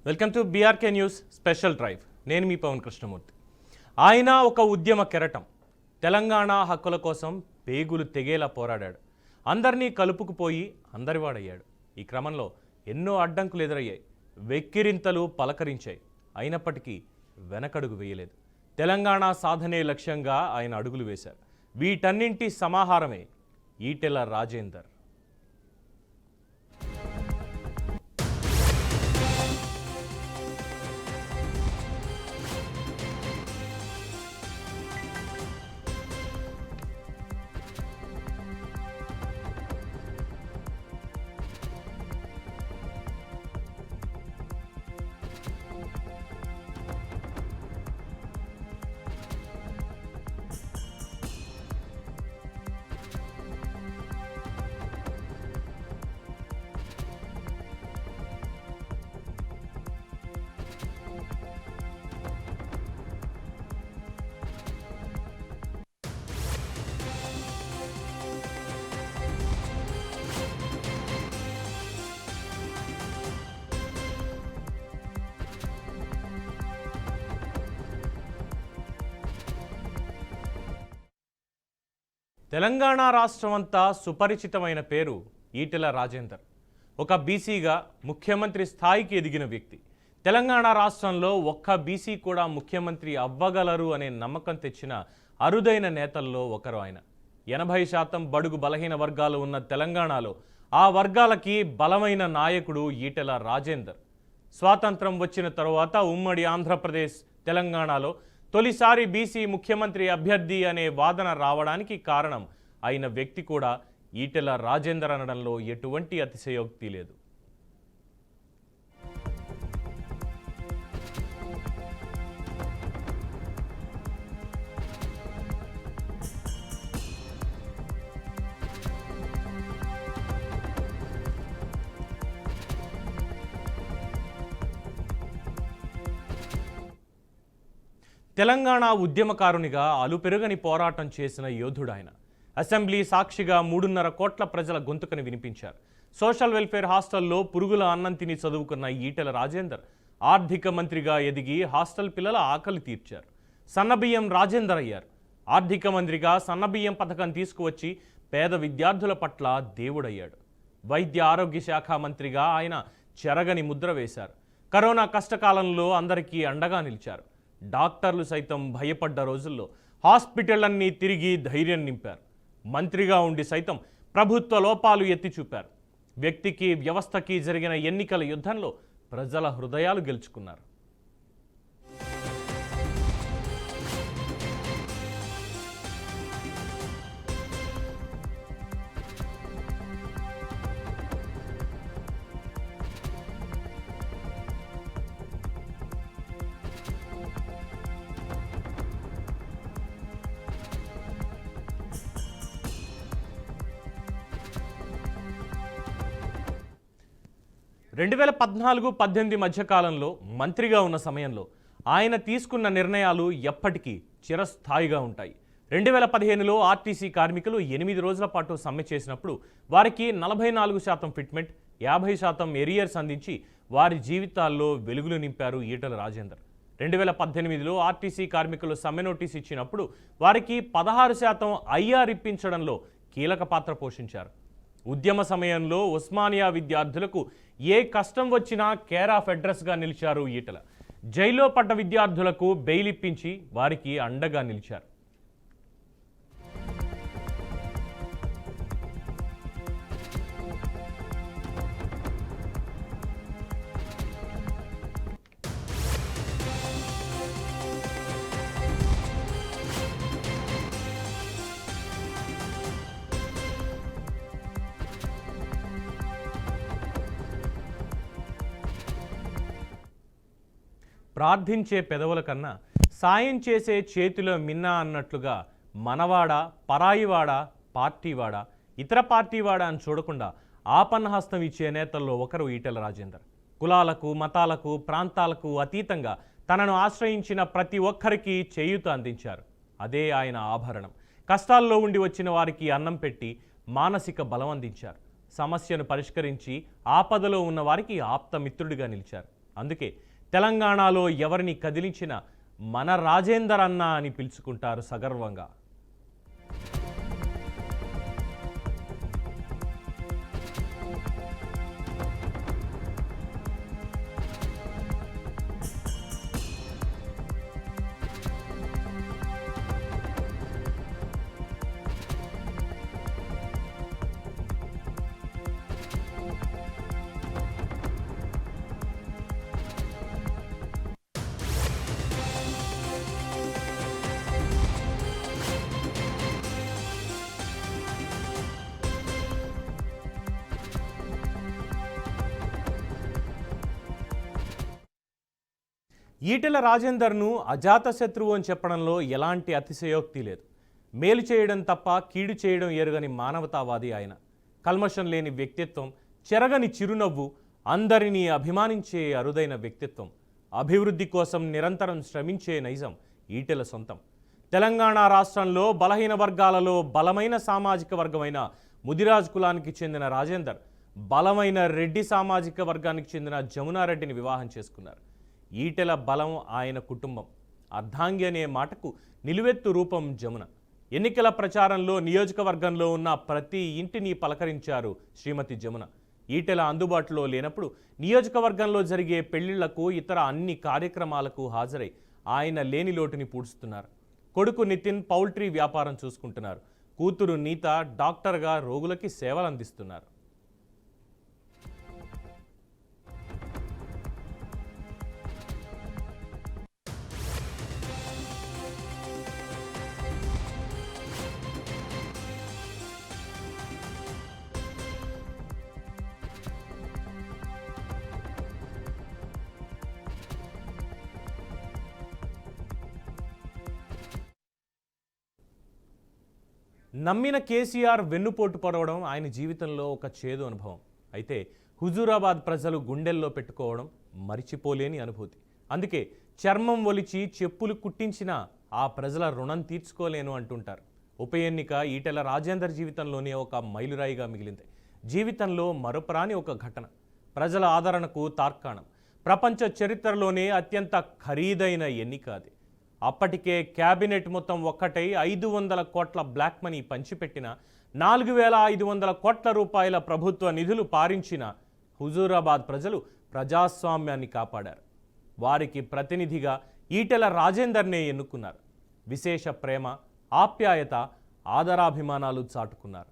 Welcome to BRK news special drive. నేను మీ పవన్ కృష్ణమూర్తి. ఆయన ఒక ఉద్యమ కెరటం. తెలంగాణ హక్కుల కోసం పేగులు తెగేలా పోరాడాడు. అందరినీ కలుపుకుపోయి అందరివాడయ్యాడు. ఈ క్రమంలో ఎన్నో అడ్డంకులు ఎదురయ్యాయి, వెక్కిరింతలు పలకరించాయి. అయినప్పటికీ వెనకడుగు వేయలేదు. తెలంగాణ సాధనే లక్ష్యంగా ఆయన అడుగులు వేశారు. వీటన్నింటి సమాహారమే ఈటెల రాజేందర్. తెలంగాణ రాష్ట్రమంతా సుపరిచితమైన పేరు ఈటెల రాజేందర్. ఒక బీసీగా ముఖ్యమంత్రి స్థాయికి ఎదిగిన వ్యక్తి. తెలంగాణ రాష్ట్రంలో ఒక్క బీసీ కూడా ముఖ్యమంత్రి అవ్వగలరు అనే నమ్మకం తెచ్చిన అరుదైన నేతల్లో ఒకరు ఆయన. 80% బడుగు బలహీన వర్గాలు ఉన్న తెలంగాణలో ఆ వర్గాలకి బలమైన నాయకుడు ఈటెల రాజేందర్. స్వాతంత్రం వచ్చిన తరువాత ఉమ్మడి ఆంధ్రప్రదేశ్ తెలంగాణలో తొలిసారి బీసీ ముఖ్యమంత్రి అభ్యర్థి అనే వాదన రావడానికి కారణం అయిన వ్యక్తి కూడా ఈటెల రాజేందర్ అనడంలో ఎటువంటి అతిశయోక్తి లేదు. తెలంగాణ ఉద్యమకారునిగా అలుపెరుగని పోరాటం చేసిన యోధుడాయన. అసెంబ్లీ సాక్షిగా 3.5 కోట్ల ప్రజల గొంతుకని వినిపించారు. సోషల్ వెల్ఫేర్ హాస్టల్లో పురుగుల అన్నం తిని చదువుకున్న ఈటెల రాజేందర్ ఆర్థిక మంత్రిగా ఎదిగి హాస్టల్ పిల్లల ఆకలి తీర్చారు. సన్నబియ్యం రాజేందర్ అయ్యారు. ఆర్థిక మంత్రిగా సన్నబియ్యం పథకం తీసుకువచ్చి పేద విద్యార్థుల పట్ల దేవుడయ్యాడు. వైద్య ఆరోగ్య శాఖ మంత్రిగా ఆయన చెరగని ముద్ర వేశారు. కరోనా కష్టకాలంలో అందరికీ అండగా నిలిచారు. డాక్టర్లు సైతం భయపడ్డ రోజుల్లో హాస్పిటళ్లన్నీ తిరిగి ధైర్యం నింపారు. మంత్రిగా ఉండి సైతం ప్రభుత్వ లోపాలు ఎత్తి చూపారు. వ్యక్తికి వ్యవస్థకి జరిగిన ఎన్నికల యుద్ధంలో ప్రజల హృదయాలు గెలుచుకున్నారు. రెండు 2014-18 మధ్యకాలంలో మంత్రిగా ఉన్న సమయంలో ఆయన తీసుకున్న నిర్ణయాలు ఎప్పటికీ చిరస్థాయిగా ఉంటాయి. 2015లో ఆర్టీసీ కార్మికులు 8 రోజుల పాటు సమ్మె చేసినప్పుడు వారికి 44% ఫిట్మెంట్, 50% ఎరియర్స్ అందించి వారి జీవితాల్లో వెలుగులు నింపారు ఈటెల రాజేందర్. 2018లో ఆర్టీసీ కార్మికులు సమ్మె నోటీస్ ఇచ్చినప్పుడు వారికి 16% ఐఆర్ ఇప్పించడంలో కీలక పాత్ర పోషించారు. ఉద్యమ సమయంలో ఉస్మానియా విద్యార్థులకు ఏ కష్టం వచ్చినా కేర్ ఆఫ్ అడ్రస్గా నిలిచారు ఈటెల. జైల్లో పడ్డ విద్యార్థులకు బెయిల్ ఇప్పించి వారికి అండగా నిలిచారు. ప్రార్థించే పెదవుల కన్నా సాయం చేసే చేతిలో మిన్నా అన్నట్లుగా మనవాడా, పరాయివాడా, పార్టీవాడా, ఇతర పార్టీవాడా అని చూడకుండా ఆపన్నహస్తం ఇచ్చే నేతల్లో ఒకరు ఈటెల రాజేందర్. కులాలకు, మతాలకు, ప్రాంతాలకు అతీతంగా తనను ఆశ్రయించిన ప్రతి ఒక్కరికి చేయూత అందించారు. అదే ఆయన ఆభరణం. కష్టాల్లో ఉండి వచ్చిన వారికి అన్నం పెట్టి మానసిక బలం అందించారు. సమస్యను పరిష్కరించి ఆపదలో ఉన్న వారికి ఆప్త మిత్రుడిగా నిలిచారు. అందుకే తెలంగాణలో ఎవరిని కదిలించినా మన రాజేందర్ అన్న అని పిలుచుకుంటారు సగర్వంగా. ఈటెల రాజేందర్ను అజాతశత్రువు అని చెప్పడంలో ఎలాంటి అతిశయోక్తి లేదు. మేలు చేయడం తప్ప కీడు చేయడం ఎరుగని మానవతావాది ఆయన. కల్మషం లేని వ్యక్తిత్వం, చెరగని చిరునవ్వు, అందరినీ అభిమానించే అరుదైన వ్యక్తిత్వం, అభివృద్ధి కోసం నిరంతరం శ్రమించే నైజం ఈటెల సొంతం. తెలంగాణ రాష్ట్రంలో బలహీన వర్గాలలో బలమైన సామాజిక వర్గమైన ముదిరాజ్ కులానికి చెందిన రాజేందర్ బలమైన రెడ్డి సామాజిక వర్గానికి చెందిన జమునారెడ్డిని వివాహం చేసుకున్నారు. ఈటెల బలం ఆయన కుటుంబం. అర్ధాంగి అనే మాటకు నిలువెత్తు రూపం జమున. ఎన్నికల ప్రచారంలో నియోజకవర్గంలో ఉన్న ప్రతి ఇంటిని పలకరించారు శ్రీమతి జమున. ఈటెల అందుబాటులో లేనప్పుడు నియోజకవర్గంలో జరిగే పెళ్లిళ్లకు, ఇతర అన్ని కార్యక్రమాలకు హాజరై ఆయన లేని లోటుని పూడుస్తున్నారు. కొడుకు నితిన్ పౌల్ట్రీ వ్యాపారం చూసుకుంటున్నారు. కూతురు నీత డాక్టర్గా రోగులకి సేవలు అందిస్తున్నారు. నమ్మిన కేసీఆర్ వెన్నుపోటు పొడవడం ఆయన జీవితంలో ఒక చేదు అనుభవం. అయితే హుజూరాబాద్ ప్రజలు గుండెల్లో పెట్టుకోవడం మరిచిపోలేని అనుభూతి. అందుకే చర్మం ఒలిచి చెప్పులు కుట్టించిన ఆ ప్రజల రుణం తీర్చుకోలేను అంటుంటారు. ఉప ఎన్నిక ఈటెల రాజేందర్ జీవితంలోనే ఒక మైలురాయిగా మిగిలింది. జీవితంలో మరపురాని ఒక ఘటన, ప్రజల ఆదరణకు తార్కాణం. ప్రపంచ చరిత్రలోనే అత్యంత ఖరీదైన ఎన్నిక అది. అప్పటికే క్యాబినెట్ మొత్తం ఒక్కటై 500 కోట్ల బ్లాక్ మనీ పంచిపెట్టిన, 4500 కోట్ల రూపాయల ప్రభుత్వ నిధులు పారించిన హుజూరాబాద్ ప్రజలు ప్రజాస్వామ్యాన్ని కాపాడారు. వారికి ప్రతినిధిగా ఈటెల రాజేందర్నే ఎన్నుకున్నారు. విశేష ప్రేమ, ఆప్యాయత, ఆదరాభిమానాలు చాటుకున్నారు.